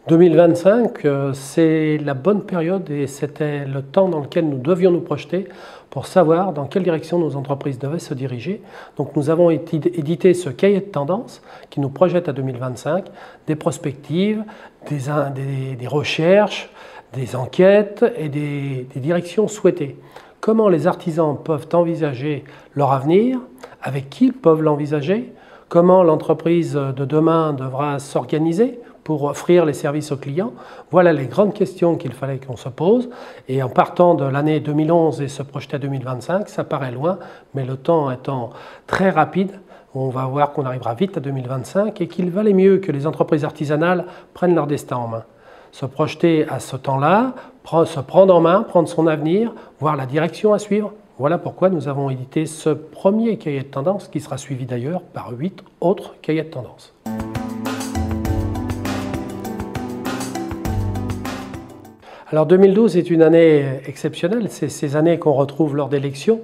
2025, c'est la bonne période et c'était le temps dans lequel nous devions nous projeter pour savoir dans quelle direction nos entreprises devaient se diriger. Donc nous avons édité ce cahier de tendance qui nous projette à 2025, des prospectives, des recherches, des enquêtes et des directions souhaitées. Comment les artisans peuvent envisager leur avenir, avec qui ils peuvent l'envisager, comment l'entreprise de demain devra s'organiser pour offrir les services aux clients. Voilà les grandes questions qu'il fallait qu'on se pose. Et en partant de l'année 2011 et se projeter à 2025, ça paraît loin, mais le temps étant très rapide, on va voir qu'on arrivera vite à 2025 et qu'il valait mieux que les entreprises artisanales prennent leur destin en main. Se projeter à ce temps-là, se prendre en main, prendre son avenir, voir la direction à suivre. Voilà pourquoi nous avons édité ce premier cahier de tendance, qui sera suivi d'ailleurs par 8 autres cahiers de tendance. Alors 2012 est une année exceptionnelle, c'est ces années qu'on retrouve lors d'élections.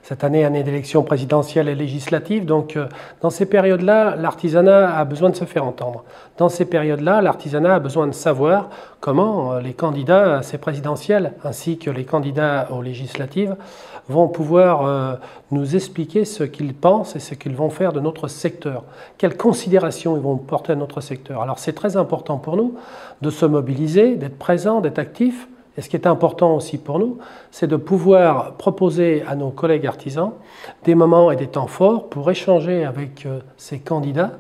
Cette année, année d'élections présidentielles et législatives, donc dans ces périodes-là, l'artisanat a besoin de se faire entendre. Dans ces périodes-là, l'artisanat a besoin de savoir comment les candidats à ces présidentielles ainsi que les candidats aux législatives vont pouvoir nous expliquer ce qu'ils pensent et ce qu'ils vont faire de notre secteur. Quelles considérations ils vont porter à notre secteur. Alors c'est très important pour nous de se mobiliser, d'être présents, d'être actifs. Et ce qui est important aussi pour nous, c'est de pouvoir proposer à nos collègues artisans des moments et des temps forts pour échanger avec ces candidats,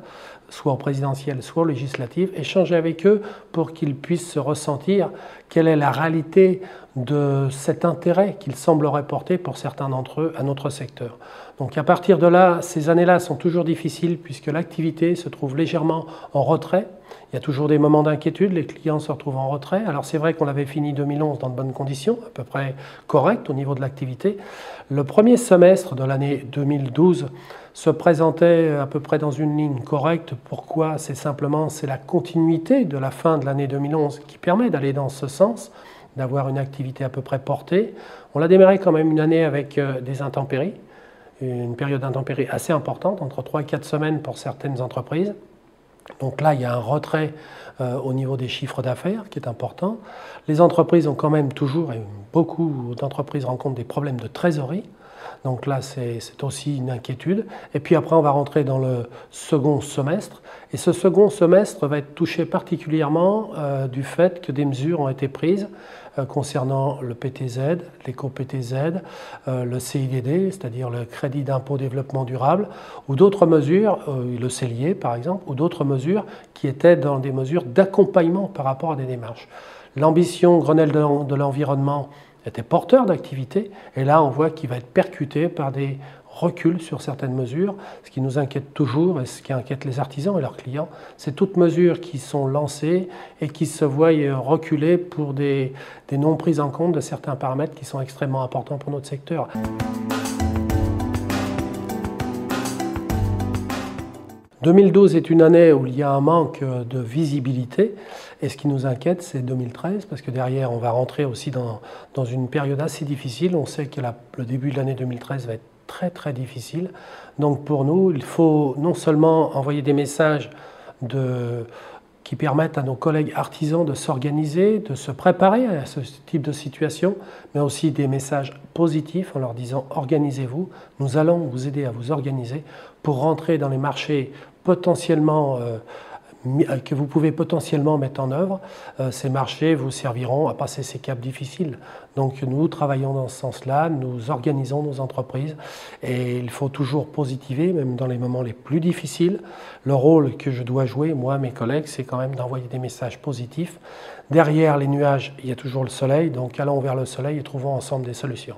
soit au présidentiel, soit au législatif, échanger avec eux pour qu'ils puissent se ressentir quelle est la réalité de cet intérêt qu'ils sembleraient porter pour certains d'entre eux à notre secteur. Donc à partir de là, ces années-là sont toujours difficiles puisque l'activité se trouve légèrement en retrait. Il y a toujours des moments d'inquiétude, les clients se retrouvent en retrait. Alors c'est vrai qu'on avait fini 2011 dans de bonnes conditions, à peu près correctes au niveau de l'activité. Le premier semestre de l'année 2012 se présentait à peu près dans une ligne correcte. Pourquoi? C'est simplement la continuité de la fin de l'année 2011 qui permet d'aller dans ce sens, d'avoir une activité à peu près portée. On a démarré quand même une année avec des intempéries, une période d'intempéries assez importante, entre 3 et 4 semaines pour certaines entreprises. Donc là, il y a un retrait au niveau des chiffres d'affaires qui est important. Les entreprises ont quand même toujours, et beaucoup d'entreprises rencontrent des problèmes de trésorerie. Donc là, c'est aussi une inquiétude. Et puis après, on va rentrer dans le second semestre. Et ce second semestre va être touché particulièrement du fait que des mesures ont été prises concernant le PTZ, l'éco-PTZ, le CIDD, c'est-à-dire le crédit d'impôt développement durable, ou d'autres mesures, le CELIer par exemple, ou d'autres mesures qui étaient dans des mesures d'accompagnement par rapport à des démarches. L'ambition Grenelle de l'environnement était porteur d'activité, et là on voit qu'il va être percuté par des reculs sur certaines mesures. Ce qui nous inquiète toujours, et ce qui inquiète les artisans et leurs clients, c'est toutes mesures qui sont lancées et qui se voient reculer pour des non prises en compte de certains paramètres qui sont extrêmement importants pour notre secteur. 2012 est une année où il y a un manque de visibilité et ce qui nous inquiète, c'est 2013 parce que derrière, on va rentrer aussi dans une période assez difficile. On sait que le début de l'année 2013 va être très difficile. Donc pour nous, il faut non seulement envoyer des messages qui permettent à nos collègues artisans de s'organiser, de se préparer à ce type de situation, mais aussi des messages positifs en leur disant « organisez-vous, nous allons vous aider à vous organiser pour rentrer dans les marchés potentiellement que vous pouvez potentiellement mettre en œuvre. Ces marchés vous serviront à passer ces caps difficiles. » Donc nous travaillons dans ce sens-là, nous organisons nos entreprises et il faut toujours positiver, même dans les moments les plus difficiles. Le rôle que je dois jouer, moi, mes collègues, c'est quand même d'envoyer des messages positifs. Derrière les nuages, il y a toujours le soleil, donc allons vers le soleil et trouvons ensemble des solutions.